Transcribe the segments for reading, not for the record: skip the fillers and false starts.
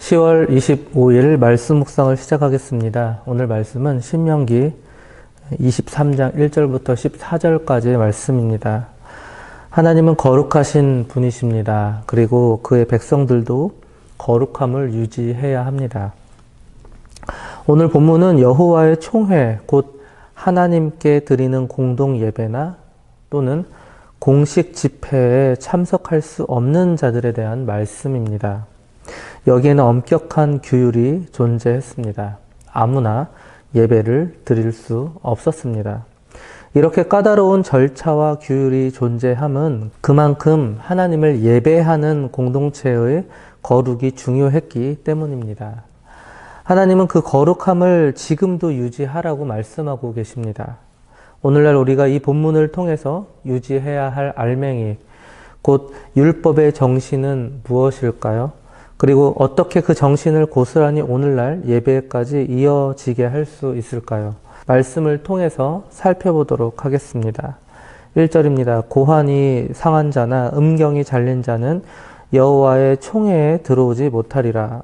10월 25일 말씀 묵상을 시작하겠습니다. 오늘 말씀은 신명기 23장 1절부터 14절까지의 말씀입니다. 하나님은 거룩하신 분이십니다. 그리고 그의 백성들도 거룩함을 유지해야 합니다. 오늘 본문은 여호와의 총회, 곧 하나님께 드리는 공동 예배나 또는 공식 집회에 참석할 수 없는 자들에 대한 말씀입니다. 여기에는 엄격한 규율이 존재했습니다. 아무나 예배를 드릴 수 없었습니다. 이렇게 까다로운 절차와 규율이 존재함은 그만큼 하나님을 예배하는 공동체의 거룩이 중요했기 때문입니다. 하나님은 그 거룩함을 지금도 유지하라고 말씀하고 계십니다. 오늘날 우리가 이 본문을 통해서 유지해야 할 알맹이, 곧 율법의 정신은 무엇일까요? 그리고 어떻게 그 정신을 고스란히 오늘날 예배까지 이어지게 할 수 있을까요? 말씀을 통해서 살펴보도록 하겠습니다. 1절입니다. 고환이 상한 자나 음경이 잘린 자는 여호와의 총회에 들어오지 못하리라.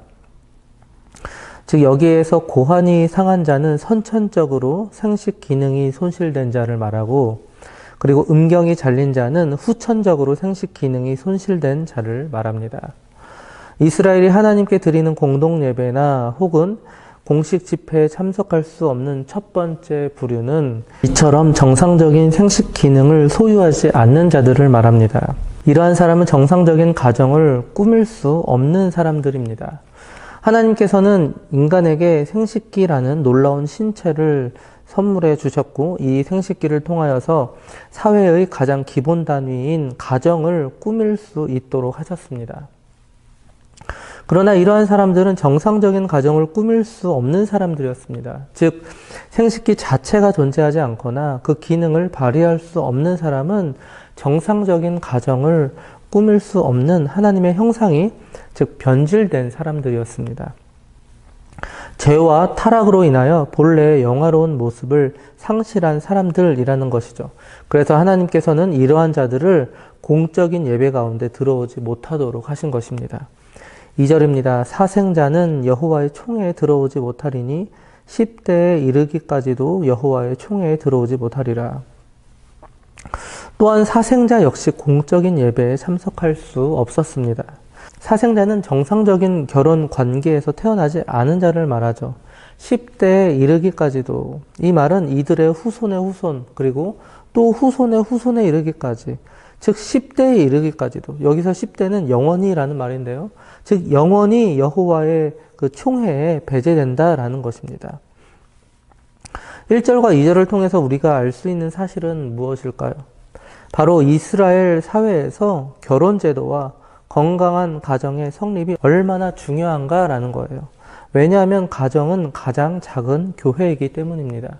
즉 여기에서 고환이 상한 자는 선천적으로 생식 기능이 손실된 자를 말하고, 그리고 음경이 잘린 자는 후천적으로 생식 기능이 손실된 자를 말합니다. 이스라엘이 하나님께 드리는 공동 예배나 혹은 공식 집회에 참석할 수 없는 첫 번째 부류는 이처럼 정상적인 생식 기능을 소유하지 않는 자들을 말합니다. 이러한 사람은 정상적인 가정을 꾸밀 수 없는 사람들입니다. 하나님께서는 인간에게 생식기라는 놀라운 신체를 선물해 주셨고, 이 생식기를 통하여서 사회의 가장 기본 단위인 가정을 꾸밀 수 있도록 하셨습니다. 그러나 이러한 사람들은 정상적인 가정을 꾸밀 수 없는 사람들이었습니다. 즉, 생식기 자체가 존재하지 않거나 그 기능을 발휘할 수 없는 사람은 정상적인 가정을 꾸밀 수 없는 하나님의 형상이, 즉 변질된 사람들이었습니다. 죄와 타락으로 인하여 본래의 영화로운 모습을 상실한 사람들이라는 것이죠. 그래서 하나님께서는 이러한 자들을 공적인 예배 가운데 들어오지 못하도록 하신 것입니다. 2절입니다. 사생자는 여호와의 총회에 들어오지 못하리니 10대에 이르기까지도 여호와의 총회에 들어오지 못하리라. 또한 사생자 역시 공적인 예배에 참석할 수 없었습니다. 사생자는 정상적인 결혼 관계에서 태어나지 않은 자를 말하죠. 10대에 이르기까지도, 이 말은 이들의 후손의 후손, 그리고 또 후손의 후손에 이르기까지, 즉 10대에 이르기까지도, 여기서 10대는 영원히라는 말인데요. 즉 영원히 여호와의 그 총회에 배제된다라는 것입니다. 1절과 2절을 통해서 우리가 알 수 있는 사실은 무엇일까요? 바로 이스라엘 사회에서 결혼 제도와 건강한 가정의 성립이 얼마나 중요한가라는 거예요. 왜냐하면 가정은 가장 작은 교회이기 때문입니다.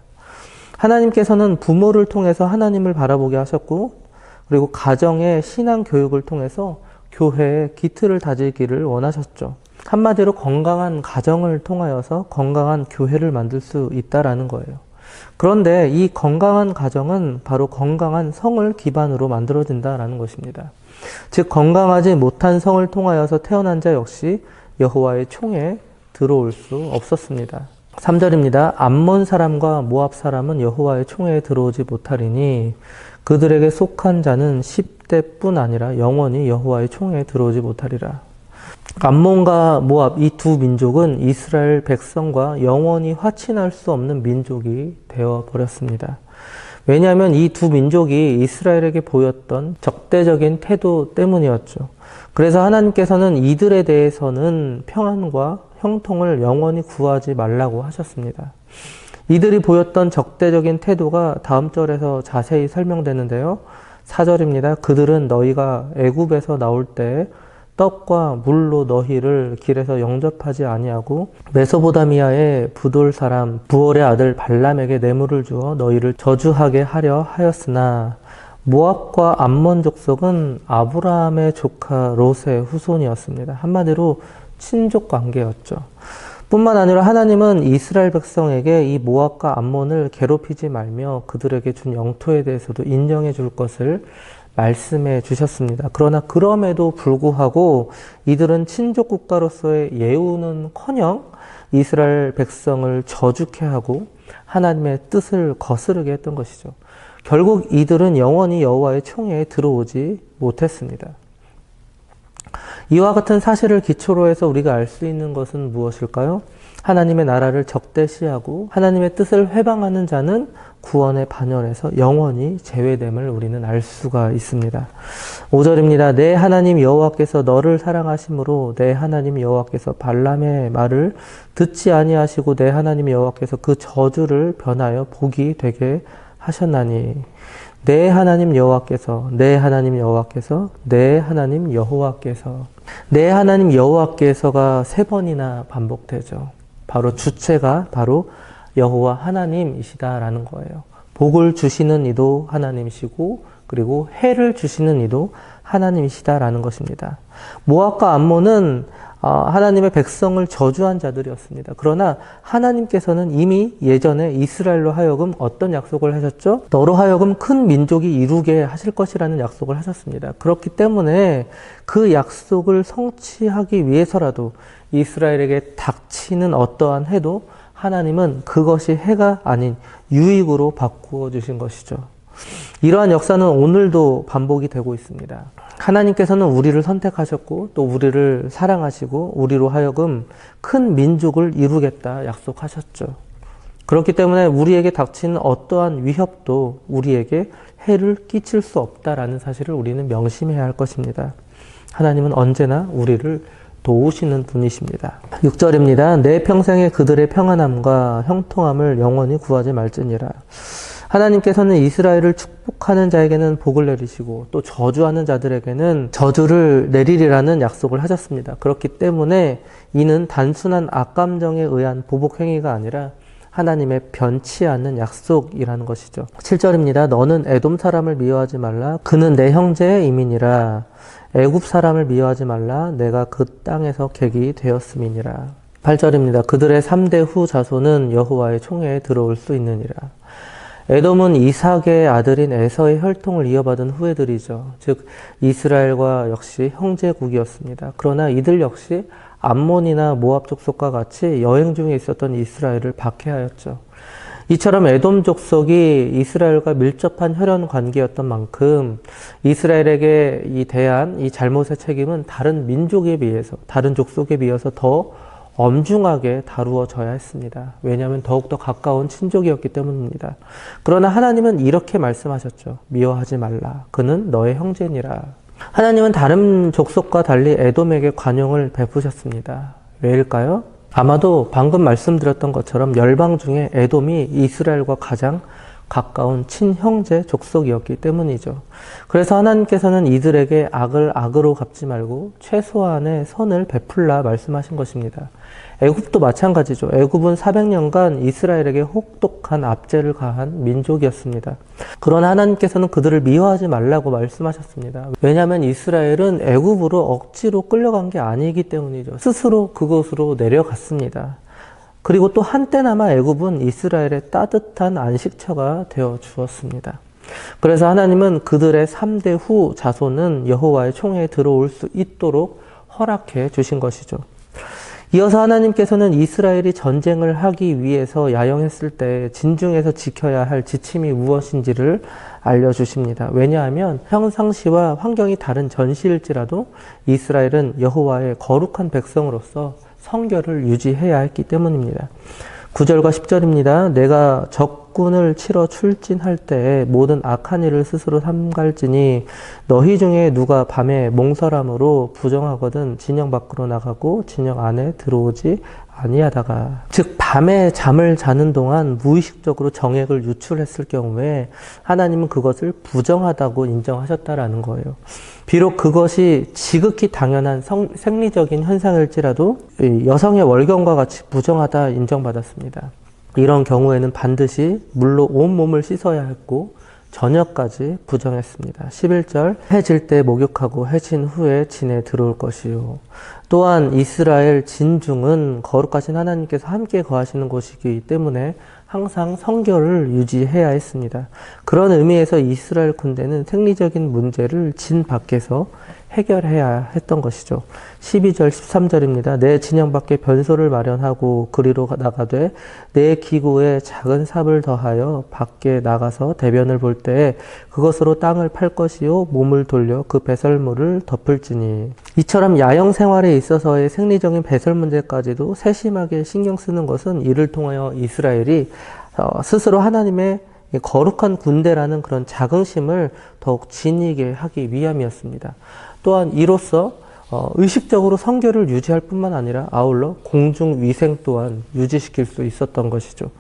하나님께서는 부모를 통해서 하나님을 바라보게 하셨고, 그리고 가정의 신앙 교육을 통해서 교회의 기틀을 다지기를 원하셨죠. 한마디로 건강한 가정을 통하여서 건강한 교회를 만들 수 있다라는 거예요. 그런데 이 건강한 가정은 바로 건강한 성을 기반으로 만들어진다라는 것입니다. 즉 건강하지 못한 성을 통하여서 태어난 자 역시 여호와의 총회에 들어올 수 없었습니다. 3절입니다. 암몬 사람과 모압 사람은 여호와의 총회에 들어오지 못하리니 그들에게 속한 자는 10대뿐 아니라 영원히 여호와의 총회에 들어오지 못하리라. 암몬과 모압, 이 두 민족은 이스라엘 백성과 영원히 화친할 수 없는 민족이 되어버렸습니다. 왜냐하면 이 두 민족이 이스라엘에게 보였던 적대적인 태도 때문이었죠. 그래서 하나님께서는 이들에 대해서는 평안과 형통을 영원히 구하지 말라고 하셨습니다. 이들이 보였던 적대적인 태도가 다음 절에서 자세히 설명되는데요. 4절입니다. 그들은 너희가 애굽에서 나올 때 떡과 물로 너희를 길에서 영접하지 아니하고 메소보다미아의 부돌 사람 부올의 아들 발람에게 뇌물을 주어 너희를 저주하게 하려 하였으나, 모압과 암몬 족속은 아브라함의 조카 롯의 후손이었습니다. 한마디로 친족 관계였죠. 뿐만 아니라 하나님은 이스라엘 백성에게 이 모압과 암몬을 괴롭히지 말며 그들에게 준 영토에 대해서도 인정해 줄 것을 말씀해 주셨습니다. 그러나 그럼에도 불구하고 이들은 친족 국가로서의 예우는커녕 이스라엘 백성을 저주케 하고 하나님의 뜻을 거스르게 했던 것이죠. 결국 이들은 영원히 여호와의 총회에 들어오지 못했습니다. 이와 같은 사실을 기초로 해서 우리가 알 수 있는 것은 무엇일까요? 하나님의 나라를 적대시하고 하나님의 뜻을 회방하는 자는 구원의 반열에서 영원히 제외됨을 우리는 알 수가 있습니다. 5절입니다. 내 하나님 여호와께서 너를 사랑하심으로 내 하나님 여호와께서 발람의 말을 듣지 아니하시고 내 하나님 여호와께서 그 저주를 변하여 복이 되게 하셨나니 내 하나님 여호와께서 내 하나님 여호와께서 내 하나님 여호와께서 내 하나님 여호와께서가 3번이나 반복되죠. 바로 주체가 바로 여호와 하나님이시다라는 거예요. 복을 주시는 이도 하나님이시고 그리고 해를 주시는 이도 하나님이시다라는 것입니다. 모압과 암몬은 하나님의 백성을 저주한 자들이었습니다. 그러나 하나님께서는 이미 예전에 이스라엘로 하여금 어떤 약속을 하셨죠? 너로 하여금 큰 민족이 이루게 하실 것이라는 약속을 하셨습니다. 그렇기 때문에 그 약속을 성취하기 위해서라도 이스라엘에게 닥치는 어떠한 해도 하나님은 그것이 해가 아닌 유익으로 바꾸어 주신 것이죠. 이러한 역사는 오늘도 반복이 되고 있습니다. 하나님께서는 우리를 선택하셨고 또 우리를 사랑하시고 우리로 하여금 큰 민족을 이루겠다 약속하셨죠. 그렇기 때문에 우리에게 닥치는 어떠한 위협도 우리에게 해를 끼칠 수 없다라는 사실을 우리는 명심해야 할 것입니다. 하나님은 언제나 우리를 도우시는 분이십니다. 6절입니다. 내 평생에 그들의 평안함과 형통함을 영원히 구하지 말지니라. 하나님께서는 이스라엘을 축복하는 자에게는 복을 내리시고 또 저주하는 자들에게는 저주를 내리리라는 약속을 하셨습니다. 그렇기 때문에 이는 단순한 악감정에 의한 보복 행위가 아니라 하나님의 변치 않는 약속이라는 것이죠. 7절입니다. 너는 에돔 사람을 미워하지 말라. 그는 내 형제의 이민이라. 애굽 사람을 미워하지 말라. 내가 그 땅에서 객이 되었음이니라. 8절입니다. 그들의 3대 후 자손은 여호와의 총회에 들어올 수 있느니라. 에돔은 이삭의 아들인 에서의 혈통을 이어받은 후예들이죠. 즉 이스라엘과 역시 형제국이었습니다. 그러나 이들 역시 암몬이나 모압 족속과 같이 여행 중에 있었던 이스라엘을 박해하였죠. 이처럼 에돔 족속이 이스라엘과 밀접한 혈연 관계였던 만큼 이스라엘에게 대한 이 잘못의 책임은 다른 민족에 비해서, 다른 족속에 비해서 더 엄중하게 다루어져야 했습니다. 왜냐하면 더욱더 가까운 친족이었기 때문입니다. 그러나 하나님은 이렇게 말씀하셨죠. 미워하지 말라. 그는 너의 형제니라. 하나님은 다른 족속과 달리 에돔에게 관용을 베푸셨습니다. 왜일까요? 아마도 방금 말씀드렸던 것처럼 열방 중에 에돔이 이스라엘과 가장 가까운 친형제 족속이었기 때문이죠. 그래서 하나님께서는 이들에게 악을 악으로 갚지 말고 최소한의 선을 베풀라 말씀하신 것입니다. 애굽도 마찬가지죠. 애굽은 400년간 이스라엘에게 혹독한 압제를 가한 민족이었습니다. 그러나 하나님께서는 그들을 미워하지 말라고 말씀하셨습니다. 왜냐하면 이스라엘은 애굽으로 억지로 끌려간 게 아니기 때문이죠. 스스로 그곳으로 내려갔습니다. 그리고 또 한때나마 애굽은 이스라엘의 따뜻한 안식처가 되어 주었습니다. 그래서 하나님은 그들의 3대 후 자손은 여호와의 총회에 들어올 수 있도록 허락해 주신 것이죠. 이어서 하나님께서는 이스라엘이 전쟁을 하기 위해서 야영했을 때 진중에서 지켜야 할 지침이 무엇인지를 알려주십니다. 왜냐하면 평상시와 환경이 다른 전시일지라도 이스라엘은 여호와의 거룩한 백성으로서 성결을 유지해야 했기 때문입니다. 9절과 10절입니다. 내가 적군을 치러 출진할 때 모든 악한 일을 스스로 삼갈지니 너희 중에 누가 밤에 몽설함으로 부정하거든 진영 밖으로 나가고 진영 안에 들어오지 아니하다가. 즉 밤에 잠을 자는 동안 무의식적으로 정액을 유출했을 경우에 하나님은 그것을 부정하다고 인정하셨다라는 거예요. 비록 그것이 지극히 당연한 생리적인 현상일지라도 여성의 월경과 같이 부정하다 인정받았습니다. 이런 경우에는 반드시 물로 온몸을 씻어야 했고 저녁까지 부정했습니다. 11절 해 질 때 목욕하고 해 진 후에 진에 들어올 것이요. 또한 이스라엘 진중은 거룩하신 하나님께서 함께 거하시는 곳이기 때문에 항상 성결을 유지해야 했습니다. 그런 의미에서 이스라엘 군대는 생리적인 문제를 진 밖에서 해결해야 했던 것이죠. 12절, 13절입니다. 내 진영 밖에 변소를 마련하고 그리로 나가되 내 기구에 작은 삽을 더하여 밖에 나가서 대변을 볼 때에 그것으로 땅을 팔 것이요 몸을 돌려 그 배설물을 덮을지니. 이처럼 야영 생활에 있어서의 생리적인 배설 문제까지도 세심하게 신경 쓰는 것은 이를 통하여 이스라엘이 스스로 하나님의 거룩한 군대라는 그런 자긍심을 더욱 지니게 하기 위함이었습니다. 또한 이로써 의식적으로 성결을 유지할 뿐만 아니라 아울러 공중 위생 또한 유지시킬 수 있었던 것이죠.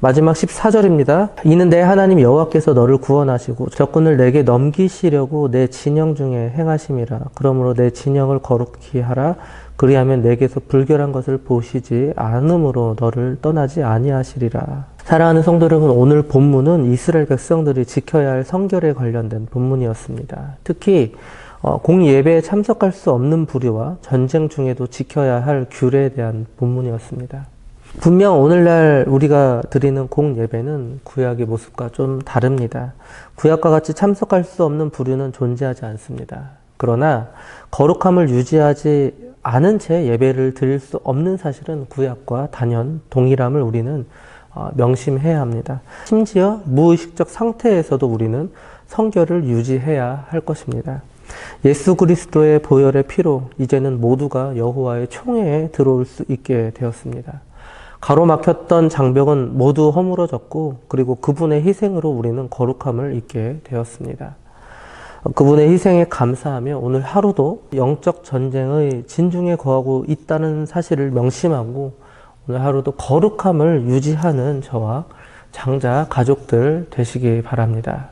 마지막 14절입니다. 이는 내 하나님 여호와께서 너를 구원하시고 적군을 내게 넘기시려고 내 진영 중에 행하심이라. 그러므로 내 진영을 거룩히 하라. 그리하면 내게서 불결한 것을 보시지 않음으로 너를 떠나지 아니하시리라. 사랑하는 성도 여러분, 오늘 본문은 이스라엘 백성들이 지켜야 할 성결에 관련된 본문이었습니다. 특히 공예배에 참석할 수 없는 부류와 전쟁 중에도 지켜야 할 규례에 대한 본문이었습니다. 분명 오늘날 우리가 드리는 공예배는 구약의 모습과 좀 다릅니다. 구약과 같이 참석할 수 없는 부류는 존재하지 않습니다. 그러나 거룩함을 유지하지 않은 채 예배를 드릴 수 없는 사실은 구약과 단연 동일함을 우리는 명심해야 합니다. 심지어 무의식적 상태에서도 우리는 성결을 유지해야 할 것입니다. 예수 그리스도의 보혈의 피로 이제는 모두가 여호와의 총회에 들어올 수 있게 되었습니다. 가로막혔던 장벽은 모두 허물어졌고 그리고 그분의 희생으로 우리는 거룩함을 잊게 되었습니다. 그분의 희생에 감사하며 오늘 하루도 영적 전쟁의 진중에 거하고 있다는 사실을 명심하고 오늘 하루도 거룩함을 유지하는 저와 장자 가족들 되시기 바랍니다.